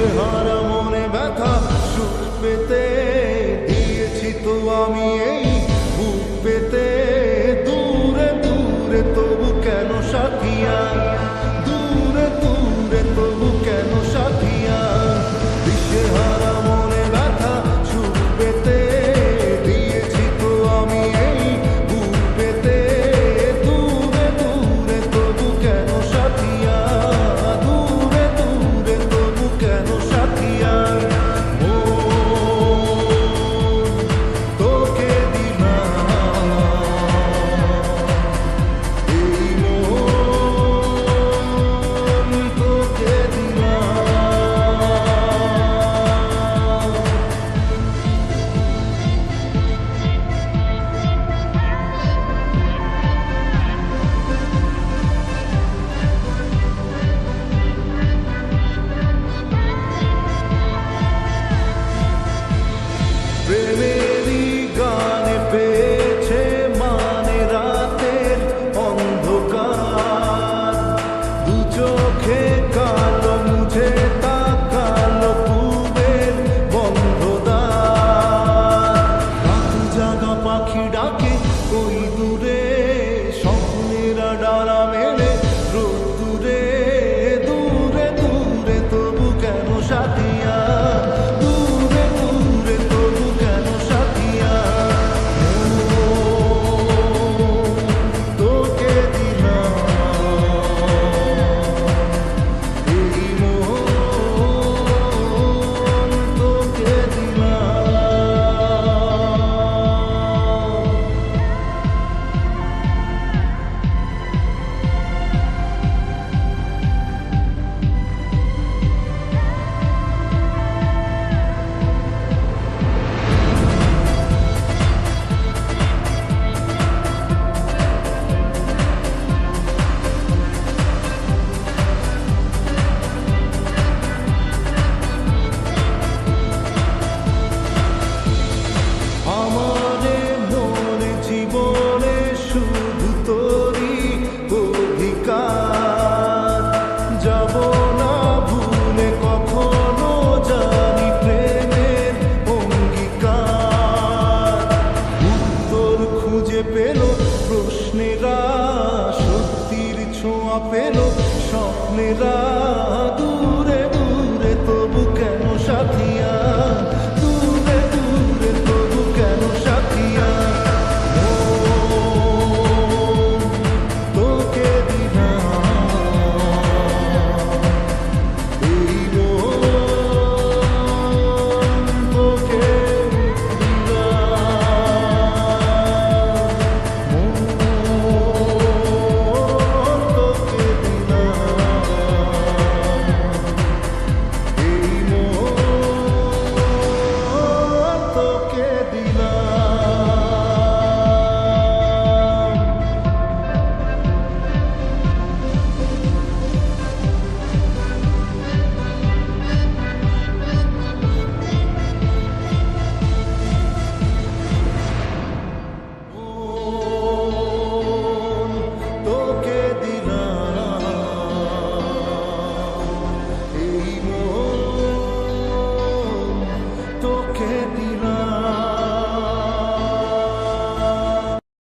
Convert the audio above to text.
দিশেহারা মনে ব্যথা সুখ পেতে দিয়েছি তো আমি এই বুক পেতে দূরে দূরে তবু কেন সাথিয়া দূরে দূরে তবু কেন সাথিয়া দিশেহারা মনে ব্যথা সুখ পেতে দিয়েছি তো আমি এই বুক পেতে দূরে দূরে তবু কেন সাথিয়া দূরে দূরে তবু কেন সাথিয়া তোকে দিলাম এই মন তোকে দিলাম প্রেমেরই গানে পেয়েছে মানে রাতের অন্ধকার দু চোখে কালো মুঝে তাকালো পূবের বন্ধ দ্বার রাত জাগা পাখি ডাকে ওই দূরে স্বপ্নেরা ডানা মেলে রোদ্দুরে দূরে দূরে তবু কেন সাথিয়া দূরে দূরে তবু কেন সাথিয়া তোকে দিলাম এই মন তোকে দিলাম আমারে মনে জীবনে শুধু তোরই অধিকার যাব না ভুলে কখনো জানি প্রেমের অঙ্গীকার উত্তর খুঁজে পেল প্রশ্নেরা সত্যির ছোঁয়া পেল স্বপ্নেরা